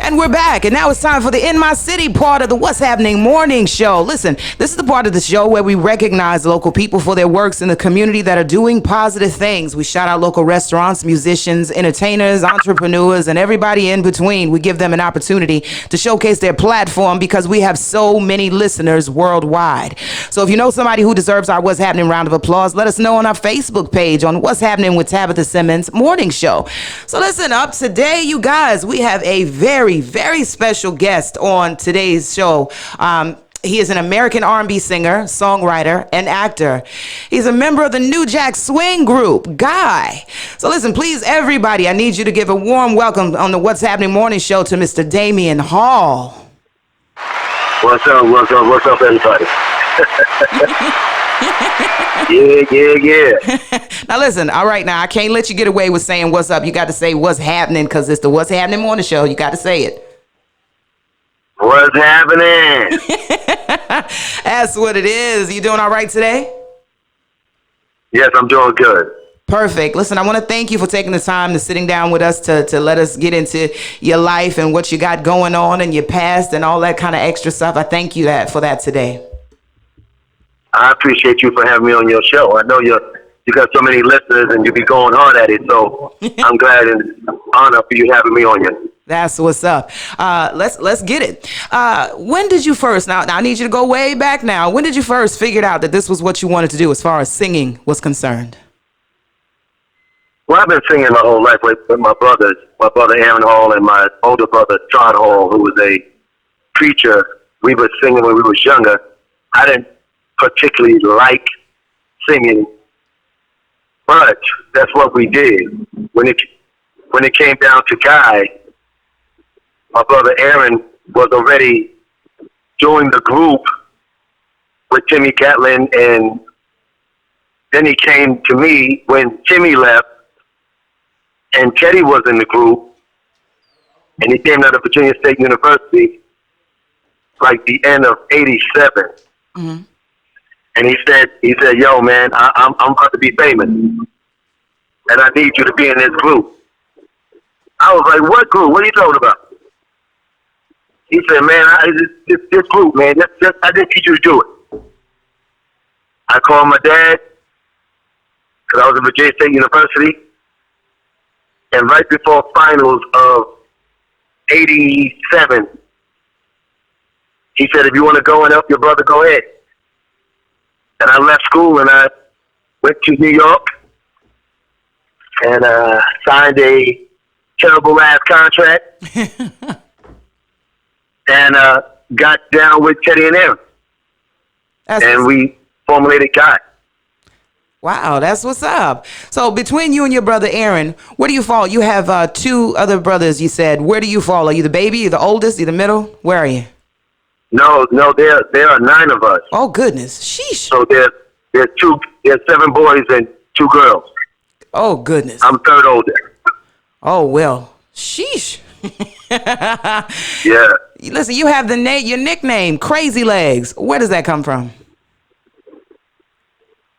And we're back, and now it's time for the In My City part of the What's Happening morning show. Listen, this is the part of the show where we recognize local people for their works in the community that are doing positive things. We shout out local restaurants, musicians, entertainers, entrepreneurs, and everybody in between. We give them an opportunity to showcase their platform because we have so many listeners worldwide. So if you know somebody who deserves our What's Happening round of applause, let us know on our Facebook page on What's Happening with Tabitha Simmons morning show. So listen up today, you guys, we have a very special guest on today's show. He is an American R&B singer, songwriter, and actor. He's a member of the New Jack Swing group, Guy. So listen, please, everybody, I need you to give a warm welcome on the What's Happening morning show to Mr. Damion Hall. What's up, everybody? Yeah. Now listen, all right, now I can't let you get away with saying what's up. You got to say what's happening because it's the What's Happening morning show. You got to say it. What's happening? That's what it is. You doing all right today? Yes, I'm doing good. Perfect. Listen, I want to thank you for taking the time to sitting down with us to let us get into your life and what you got going on in your past and all that kind of extra stuff. I thank you for that today. I appreciate you for having me on your show. I know you got so many listeners and you be going hard at it, so I'm glad and honored for you having me on you. That's what's up. Let's get it. When did you first, now I need you to go way back now. When did you first figure out that this was what you wanted to do as far as singing was concerned? Well, I've been singing my whole life with my brothers, my brother Aaron Hall and my older brother Todd Hall, who was a preacher. We were singing when we was younger. I didn't particularly like singing, but that's what we did. When it came down to Guy, my brother Aaron was already doing the group with Timmy Catlin, and then he came to me when Timmy left, and Teddy was in the group, and he came out of Virginia State University like the end of '87. Mm-hmm. And he said, yo, man, I'm about to be famous, and I need you to be in this group. I was like, what group? What are you talking about? He said, man, this group, man, I didn't teach you to do it. I called my dad, because I was at Virginia State University, and right before finals of '87, he said, if you want to go and help your brother, go ahead. And I left school and I went to New York and signed a terrible ass contract and got down with Teddy and Aaron. And we formulated Guy. Wow, that's what's up. So between you and your brother Aaron, where do you fall? You have two other brothers, you said. Where do you fall? Are you the baby? Are you the oldest? Are you the middle? Where are you? No, there are 9 of us. Oh goodness, sheesh. So there's 7 boys and 2 girls. Oh goodness. I'm third oldest. Oh well, sheesh. Yeah. Listen, you have your nickname, Crazy Legs. Where does that come from?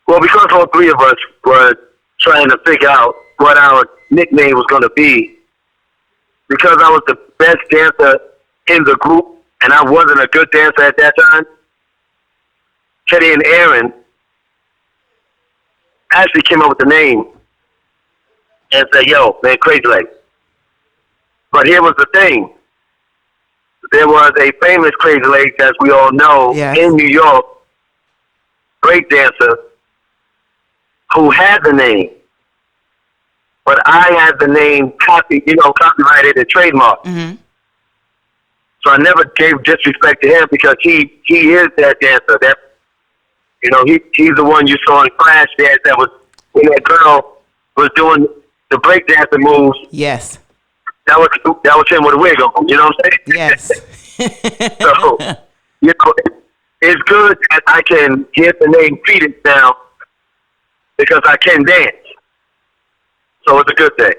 Well, because all 3 of us were trying to figure out what our nickname was going to be, because I was the best dancer in the group, and I wasn't a good dancer at that time, Teddy and Aaron actually came up with the name and said, yo, man, Crazy Legs. But here was the thing. There was a famous Crazy Legs, as we all know, yes, in New York, breakdancer, who had the name. But I had the name copyrighted and trademarked. Mm-hmm. So I never gave disrespect to him because he is that dancer. That he's the one you saw in Flash Dance. That was when that girl was doing the breakdancing moves. Yes. That was him with a wig on. You know what I'm saying? Yes. So it's good that I can get the name Peters now because I can dance. So it's a good thing.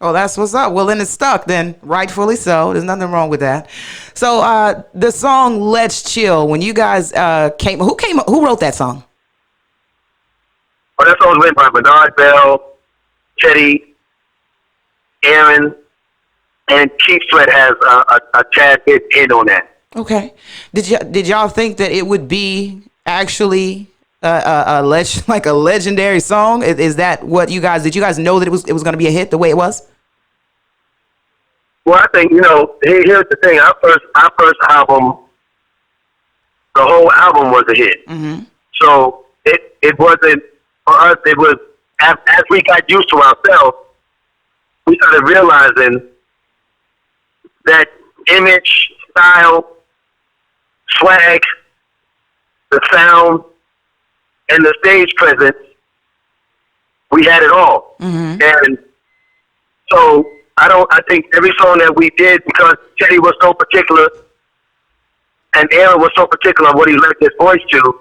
Oh, that's what's up. Well, then it's stuck then, rightfully so. There's nothing wrong with that. So the song Let's Chill, when you guys who wrote that song? Oh, that song was written by Bernard Bell, Teddy, Aaron, and Keith Sweat has a tad bit in on that. Okay. Did y'all think that it would be actually like a legendary song? Is that what you guys did? You guys know that it was going to be a hit the way it was? Well, I think, you know, here's the thing. Our first album, the whole album was a hit. Mm-hmm. So it wasn't, for us, it was, as we got used to ourselves, we started realizing that image, style, swag, the sound, and the stage presence, we had it all. Mm-hmm. And so I think every song that we did, because Teddy was so particular and Aaron was so particular on what he lent his voice to,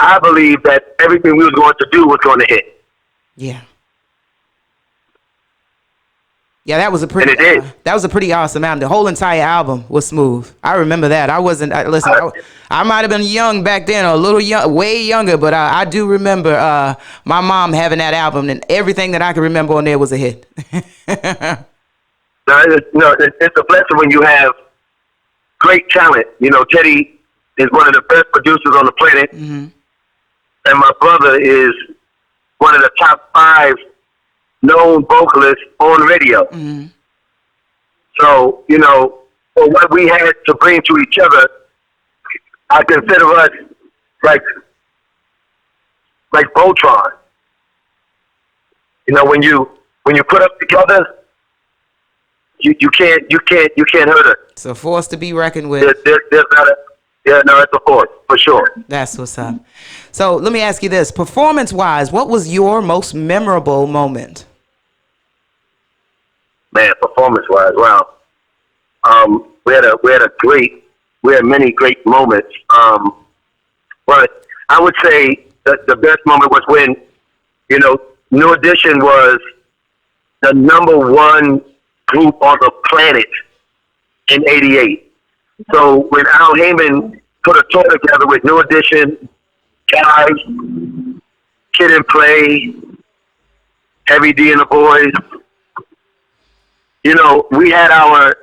I believe that everything we was going to do was going to hit. Yeah. Yeah, that was a pretty. And it did. That was a pretty awesome album. The whole entire album was smooth. I remember that. I wasn't. Listen, I might have been young back then, or a little young, way younger, but I do remember my mom having that album, and everything that I could remember on there was a hit. Now, it's a blessing when you have great talent. You know, Teddy is one of the best producers on the planet, Mm-hmm. and my brother is one of the top 5 known vocalists on radio. Mm-hmm. So, you know, for what we had to bring to each other, I consider us like Voltron. You know, when you put us together, you can't hurt us. It's a force to be reckoned with. There's not a, yeah, no, it's a force for sure. That's what's up. So let me ask you this: performance-wise, what was your most memorable moment? Man, performance-wise, wow. We had many great moments. But I would say that the best moment was when, you know, New Edition was the #1 group on the planet in '88. So when Al Heyman put a tour together with New Edition, Guys, Kid and Play, Heavy D and the Boys, you know, we had our.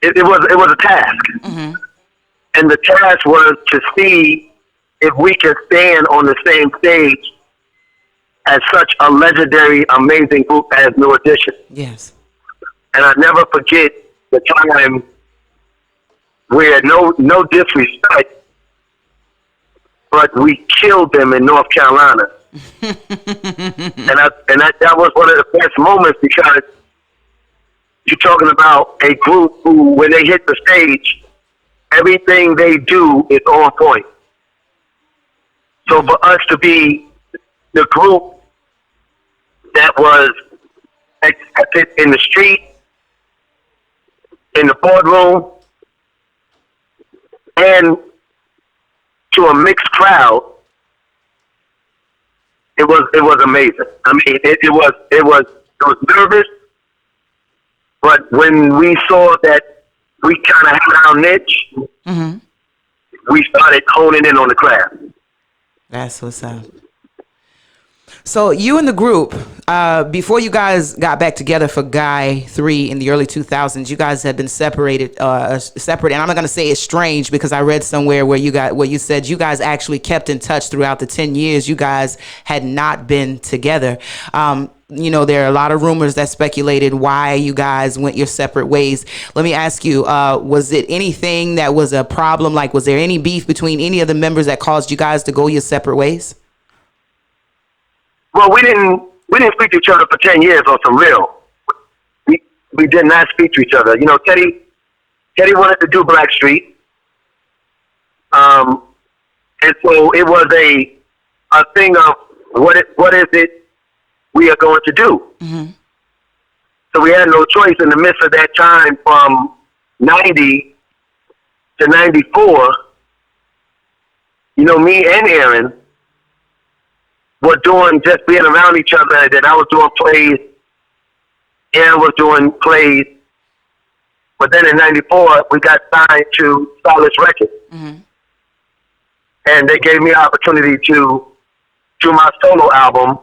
It was a task, Mm-hmm. and the task was to see if we could stand on the same stage as such a legendary, amazing group as New Edition. Yes. And I never forget the time where no disrespect, but we killed them in North Carolina. that was one of the best moments, because you're talking about a group who, when they hit the stage, everything they do is on point. So for us to be the group that was accepted in the street, in the boardroom, and to a mixed crowd, it was amazing. I mean, it was nervous, but when we saw that we kind of had our niche, Mm-hmm. we started honing in on the craft. That's what's up. So you and the group, before you guys got back together for Guy 3 in the early 2000s, you guys had been separated, and I'm not going to say estranged, because I read somewhere where you said you guys actually kept in touch throughout the 10 years you guys had not been together. You know, there are a lot of rumors that speculated why you guys went your separate ways. Let me ask you, was it anything that was a problem? Like, was there any beef between any of the members that caused you guys to go your separate ways? Well, we didn't speak to each other for 10 years on some real. We did not speak to each other. You know, Teddy wanted to do Blackstreet. And so it was a thing of what is it we are going to do. Mm-hmm. So we had no choice in the midst of that time from 90 to 94. You know, me and Aaron were doing, just being around each other, that I was doing plays, Aaron was doing plays. But then in 94, we got signed to Solid Records. Mm-hmm. And they gave me an opportunity to do my solo album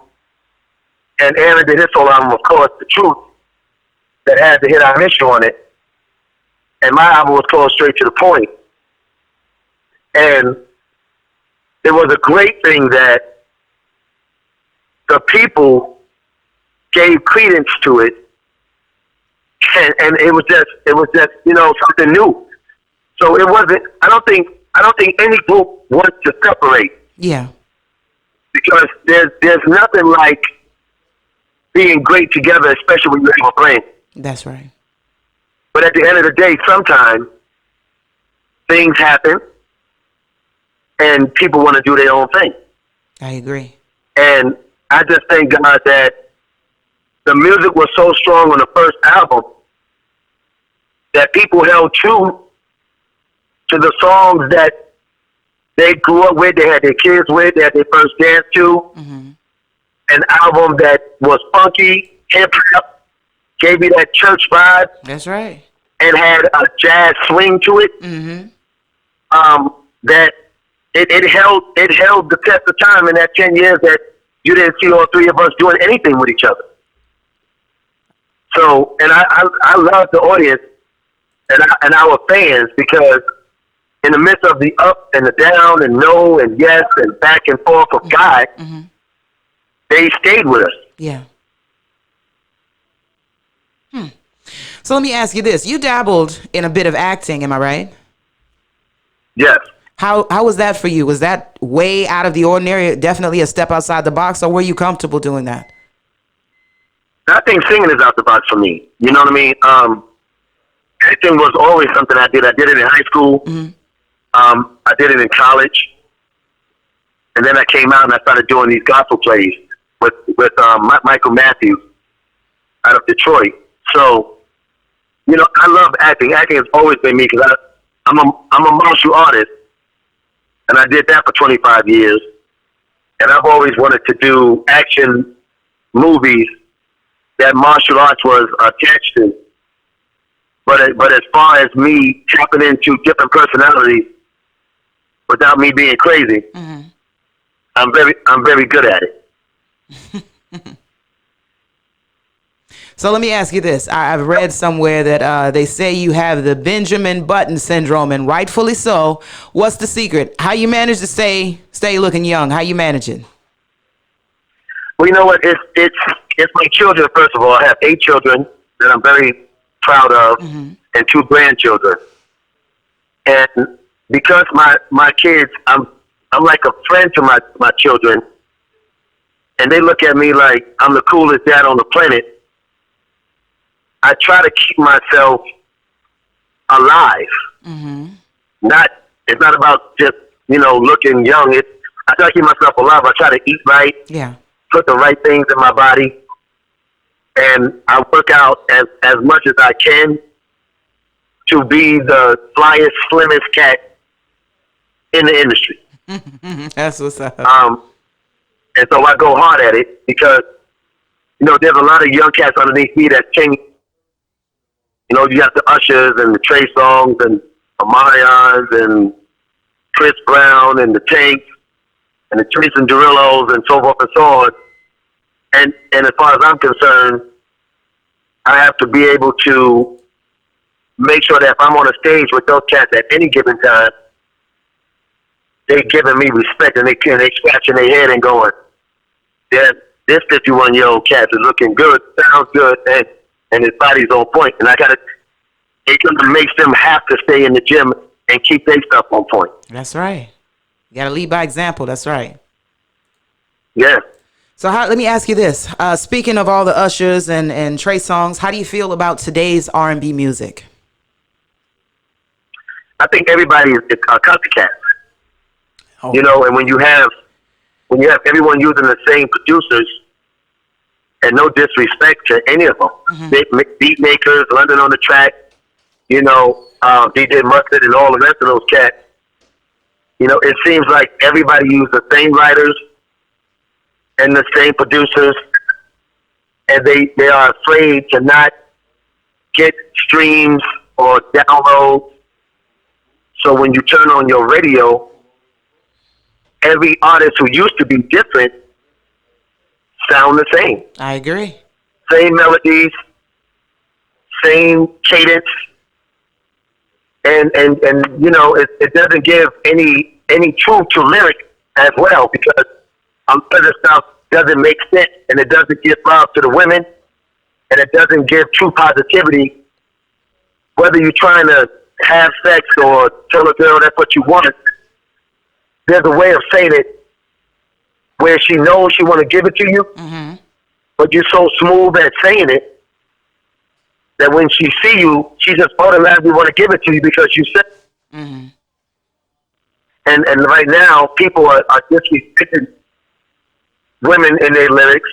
And Aaron did his solo album, of course, The Truth, that had the hit I Miss You on it. And my album was called Straight to the Point. And it was a great thing that the people gave credence to it, and it was just something new. So it wasn't. I don't think any group wants to separate. Yeah. Because there's nothing like being great together, especially when you have a brand. That's right. But at the end of the day, sometimes things happen, and people want to do their own thing. I agree. And I just thank God that the music was so strong on the first album that people held true to the songs that they grew up with, they had their kids with, they had their first dance to. Mm-hmm. An album that was funky, hip-hop, gave you that church vibe. That's right. And had a jazz swing to it. Mm-hmm. That it held the test of time in that 10 years that you didn't see all three of us doing anything with each other. So, and I love the audience and our fans, because in the midst of the up and the down and no and yes and back and forth of God, Mm-hmm. they stayed with us. Yeah. So let me ask you this. You dabbled in a bit of acting, am I right? Yes. How was that for you? Was that way out of the ordinary, definitely a step outside the box, or were you comfortable doing that? I think singing is out the box for me. You know what I mean? Acting was always something I did. I did it in high school. Mm-hmm. I did it in college. And then I came out and I started doing these gospel plays with Michael Matthews out of Detroit. So, you know, I love acting. Acting has always been me, because I'm a martial artist, and I did that for 25 years. And I've always wanted to do action movies that martial arts was attached to. But as far as me tapping into different personalities without me being crazy, Mm-hmm. I'm very good at it. So let me ask you this. I've read somewhere that they say you have the Benjamin Button syndrome, and rightfully so. What's the secret? How you manage to stay looking young? How you manage it? Well, you know what? It's my children. First of all, I have 8 children that I'm very proud of, Mm-hmm. and 2 grandchildren. And because my kids, I'm like a friend to my children, and they look at me like I'm the coolest dad on the planet. I try to keep myself alive. Mm-hmm. It's not about just, looking young. I try to keep myself alive. I try to eat right, Yeah. put the right things in my body, and I work out as much as I can to be the flyest, slimmest cat in the industry. That's what's up. And so I go hard at it, because, there's a lot of young cats underneath me that can. You got the Ushers and the Trey Songs and the Marions and Chris Brown and the Tanks and the Jason Derulos and so forth and so on. And as far as I'm concerned, I have to be able to make sure that if I'm on a stage with those cats at any given time, they're giving me respect, and they scratching their head and going, "Yeah, this 51-year-old cat is looking good, sounds good, and his body's on point." And it makes them have to stay in the gym and keep their stuff on point. That's right. You got to lead by example. That's right. Yeah. So let me ask you this. Speaking of all the Ushers and Trey Songs, how do you feel about today's R&B music? I think everybody is a copycat. Oh. And when you have everyone using the same producers, and no disrespect to any of them, Mm-hmm. beat makers, London on the Track, DJ Mustard and all the rest of those cats, it seems like everybody used the same writers and the same producers, and they are afraid to not get streams or downloads. So when you turn on your radio, every artist who used to be different sound the same. I agree. Same melodies, same cadence, and you know, it doesn't give any truth to lyric as well, because a lot of the stuff doesn't make sense, and it doesn't give love to the women, and it doesn't give true positivity. Whether you're trying to have sex or tell a girl that's what you want, there's a way of saying it where she knows she want to give it to you, but you're so smooth at saying it that when she see you, she just automatically want to give it to you because you said. And right now, people are disrespecting women in their lyrics,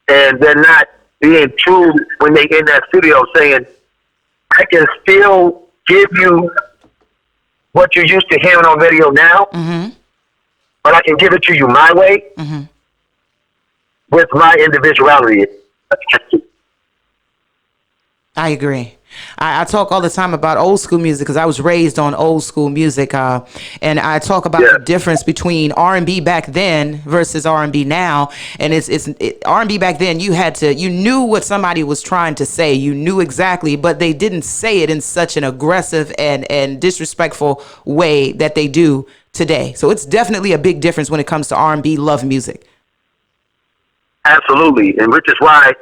and they're not being true when they in that studio saying, I can still give you what you're used to hearing on radio now, but I can give it to you my way with my individuality. I agree. I talk all the time about old school music because I was raised on old school music, and I talk about the difference between R&B back then versus R&B now. And it's R&B back then. You knew what somebody was trying to say. You knew exactly, but they didn't say it in such an aggressive and disrespectful way that they do today. So it's definitely a big difference when it comes to R&B love music. Absolutely, and which is why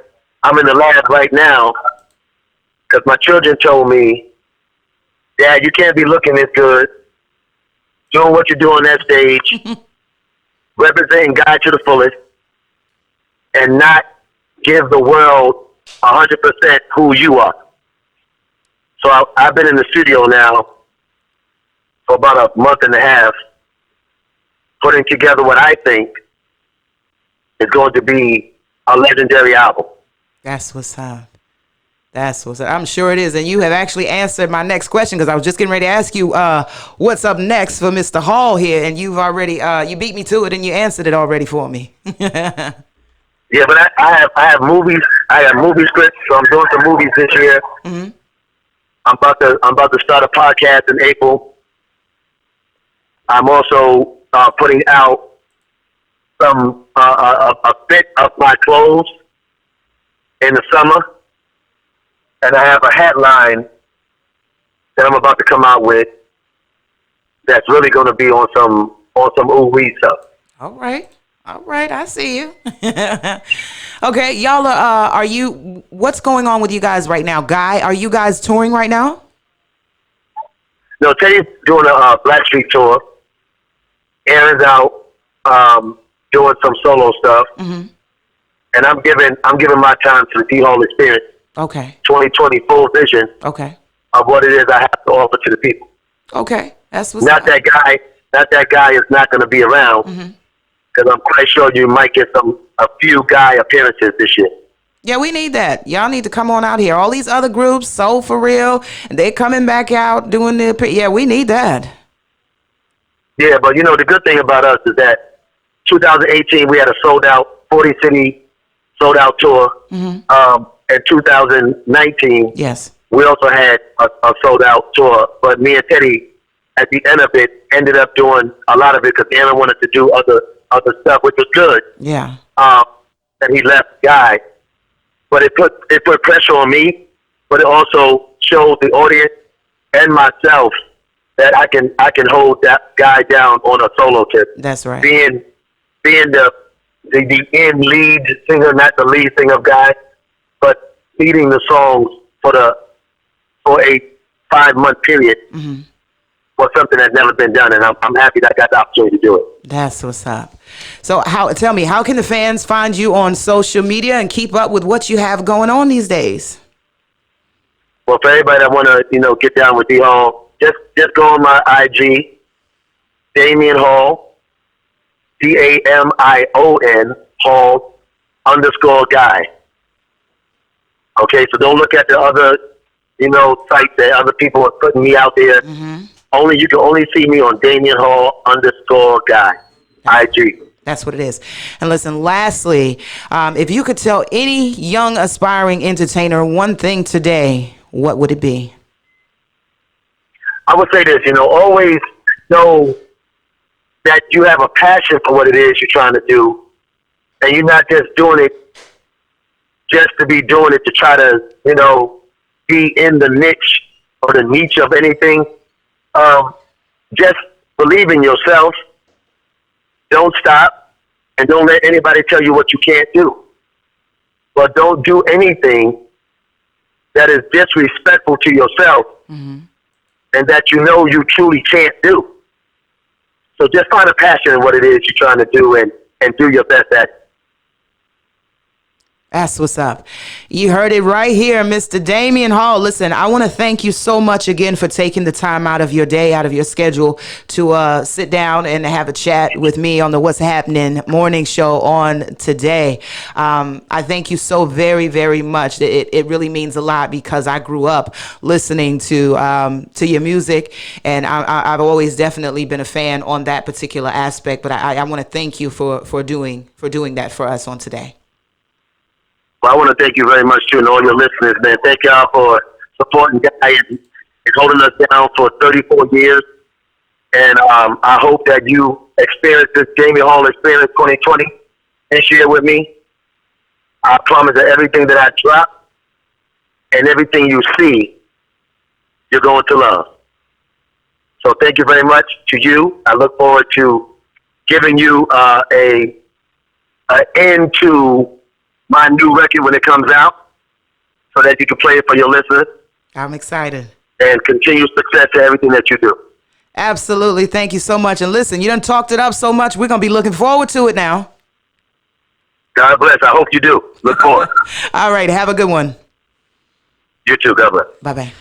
I'm in the lab right now. Because my children told me, Dad, you can't be looking this good, doing what you do on that stage, representing God to the fullest, and not give the world 100% who you are. So I've been in the studio now for about a month and a half, putting together what I think is going to be a legendary album. That's what's up. That's what's up. I'm sure it is. And you have actually answered my next question, because I was just getting ready to ask you what's up next for Mr. Hall here. And you've already, you beat me to it and you answered it already for me. Yeah, but I have movies. I have movie scripts, so I'm doing some movies this year. I'm about to start a podcast in April. I'm also putting out some a bit of my clothes in the summer. And I have a hat line that I'm about to come out with that's really going to be on some ooh-wee stuff. All right. I see you. Okay, y'all are you, what's going on with you guys right now? Guy, are you guys touring right now? No, Teddy's doing a Blackstreet tour. Aaron's out doing some solo stuff. And I'm giving my time to the D Hall experience. Okay. 2020 full vision. Okay. Of what it is I have to offer to the people. Okay, that's what's Not that guy is not going to be around, because I'm quite sure you might get a few guy appearances this year. Yeah, we need that. Y'all need to come on out here. All these other groups, Soul for Real, and they coming back out doing yeah, we need that. Yeah, but you know the good thing about us is that 2018 we had a sold out 40 city sold out tour. In 2019, yes, we also had a sold out tour. But me and Teddy, at the end of it, ended up doing a lot of it because Aaron wanted to do other stuff, which was good. Yeah. And he left Guy, but it put pressure on me. But it also showed the audience and myself that I can hold that guy down on a solo tip. That's right. Being the end lead singer, not the lead singer of Guy, but leading the songs for a 5-month period was something that's never been done, and I'm happy that I got the opportunity to do it. That's what's up. So tell me, how can the fans find you on social media and keep up with what you have going on these days? Well, for everybody that want to, get down with D Hall, just go on my IG, Damion Hall, Damion Hall _guy. Okay, so don't look at the other, sites that other people are putting me out there. You can only see me on Damion Hall _guy, IG. That's what it is. And listen, lastly, if you could tell any young aspiring entertainer one thing today, what would it be? I would say this, always know that you have a passion for what it is you're trying to do, and you're not just doing it just to be doing it to try to, be in the niche or the niche of anything. Just believe in yourself. Don't stop, and don't let anybody tell you what you can't do. But don't do anything that is disrespectful to yourself and that you truly can't do. So just find a passion in what it is you're trying to do and do your best at it. That's what's up. You heard it right here, Mr. Damion Hall. Listen, I want to thank you so much again for taking the time out of your day, out of your schedule to sit down and have a chat with me on the What's Happening morning show on today. I thank you so very, very much. It really means a lot because I grew up listening to your music, and I've always definitely been a fan on that particular aspect. But I want to thank you for doing that for us on today. Well, I want to thank you very much, too, and all your listeners, man. Thank y'all for supporting Guy and holding us down for 34 years. And I hope that you experience this Damion Hall Experience 2020 this year with me. I promise that everything that I drop and everything you see, you're going to love. So thank you very much to you. I look forward to giving you an end to my new record when it comes out so that you can play it for your listeners. I'm excited. And continue success to everything that you do. Absolutely. Thank you so much. And listen, you done talked it up so much. We're going to be looking forward to it now. God bless. I hope you do. Look forward. All right. Have a good one. You too. God bless. Bye-bye.